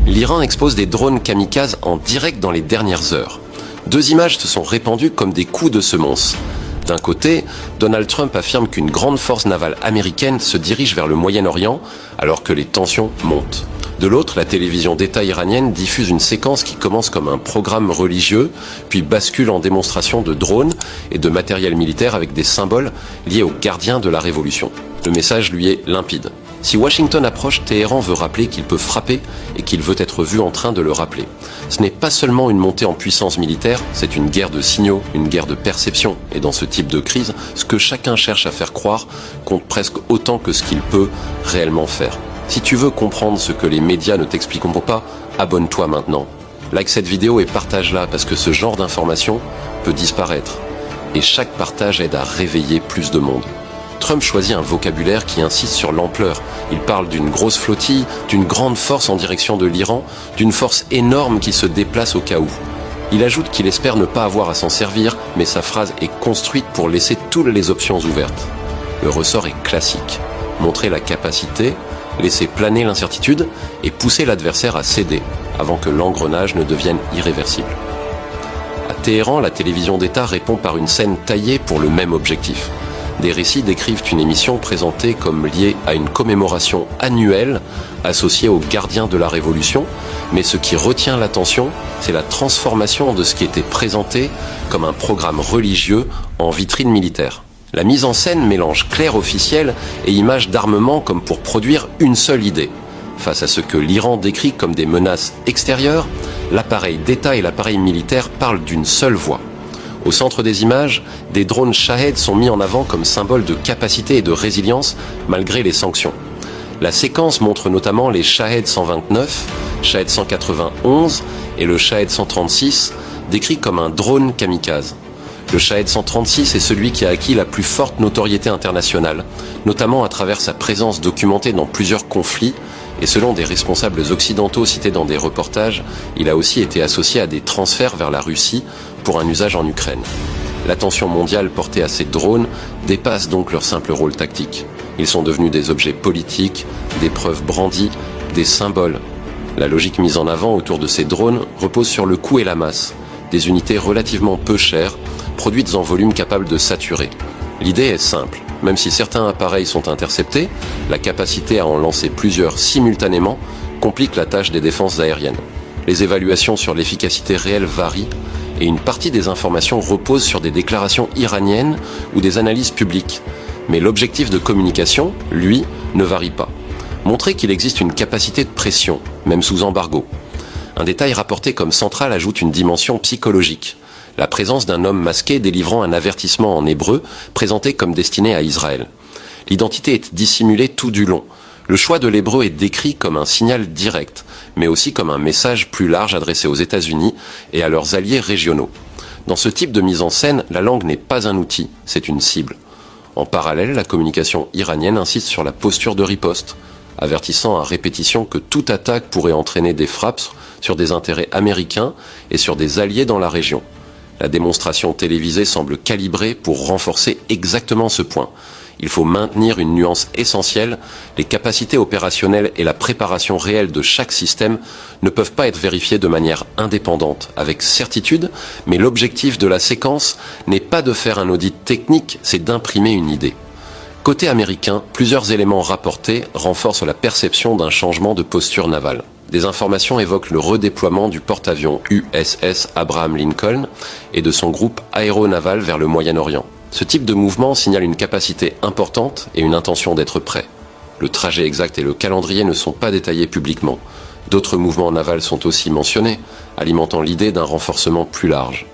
l'Iran expose des drones kamikazes en direct dans les dernières heures. 2 images se sont répandues comme des coups de semonce. D'un côté, Donald Trump affirme qu'une grande force navale américaine se dirige vers le Moyen-Orient alors que les tensions montent. De l'autre, la télévision d'État iranienne diffuse une séquence qui commence comme un programme religieux, puis bascule en démonstration de drones et de matériel militaire avec des symboles liés aux gardiens de la révolution. Le message lui est limpide. Si Washington approche, Téhéran veut rappeler qu'il peut frapper et qu'il veut être vu en train de le rappeler. Ce n'est pas seulement une montée en puissance militaire, c'est une guerre de signaux, une guerre de perception. Et dans ce type de crise, ce que chacun cherche à faire croire compte presque autant que ce qu'il peut réellement faire. Si tu veux comprendre ce que les médias ne t'expliqueront pas, abonne-toi maintenant. Like cette vidéo et partage-la parce que ce genre d'information peut disparaître. Et chaque partage aide à réveiller plus de monde. Trump choisit un vocabulaire qui insiste sur l'ampleur. Il parle d'une grosse flottille, d'une grande force en direction de l'Iran, d'une force énorme qui se déplace au cas où. Il ajoute qu'il espère ne pas avoir à s'en servir, mais sa phrase est construite pour laisser toutes les options ouvertes. Le ressort est classique. Montrer la capacité, laisser planer l'incertitude et pousser l'adversaire à céder avant que l'engrenage ne devienne irréversible. À Téhéran, la télévision d'État répond par une scène taillée pour le même objectif. Des récits décrivent une émission présentée comme liée à une commémoration annuelle associée aux gardiens de la Révolution, mais ce qui retient l'attention, c'est la transformation de ce qui était présenté comme un programme religieux en vitrine militaire. La mise en scène mélange clair officiel et images d'armement comme pour produire une seule idée. Face à ce que l'Iran décrit comme des menaces extérieures, l'appareil d'État et l'appareil militaire parlent d'une seule voix. Au centre des images, des drones Shahed sont mis en avant comme symbole de capacité et de résilience malgré les sanctions. La séquence montre notamment les Shahed 129, Shahed 191 et le Shahed 136, décrits comme un drone kamikaze. Le Shahed 136 est celui qui a acquis la plus forte notoriété internationale, notamment à travers sa présence documentée dans plusieurs conflits, et selon des responsables occidentaux cités dans des reportages, il a aussi été associé à des transferts vers la Russie pour un usage en Ukraine. L'attention mondiale portée à ces drones dépasse donc leur simple rôle tactique. Ils sont devenus des objets politiques, des preuves brandies, des symboles. La logique mise en avant autour de ces drones repose sur le coût et la masse, des unités relativement peu chères, produites en volume capable de saturer. L'idée est simple. Même si certains appareils sont interceptés, la capacité à en lancer plusieurs simultanément complique la tâche des défenses aériennes. Les évaluations sur l'efficacité réelle varient et une partie des informations repose sur des déclarations iraniennes ou des analyses publiques. Mais l'objectif de communication, lui, ne varie pas. Montrer qu'il existe une capacité de pression, même sous embargo. Un détail rapporté comme central ajoute une dimension psychologique. La présence d'un homme masqué délivrant un avertissement en hébreu présenté comme destiné à Israël. L'identité est dissimulée tout du long. Le choix de l'hébreu est décrit comme un signal direct, mais aussi comme un message plus large adressé aux États-Unis et à leurs alliés régionaux. Dans ce type de mise en scène, la langue n'est pas un outil, c'est une cible. En parallèle, la communication iranienne insiste sur la posture de riposte, avertissant à répétition que toute attaque pourrait entraîner des frappes sur des intérêts américains et sur des alliés dans la région. La démonstration télévisée semble calibrée pour renforcer exactement ce point. Il faut maintenir une nuance essentielle. Les capacités opérationnelles et la préparation réelle de chaque système ne peuvent pas être vérifiées de manière indépendante, avec certitude, mais l'objectif de la séquence n'est pas de faire un audit technique, c'est d'imprimer une idée. Côté américain, plusieurs éléments rapportés renforcent la perception d'un changement de posture navale. Des informations évoquent le redéploiement du porte-avions USS Abraham Lincoln et de son groupe aéronaval vers le Moyen-Orient. Ce type de mouvement signale une capacité importante et une intention d'être prêt. Le trajet exact et le calendrier ne sont pas détaillés publiquement. D'autres mouvements navals sont aussi mentionnés, alimentant l'idée d'un renforcement plus large.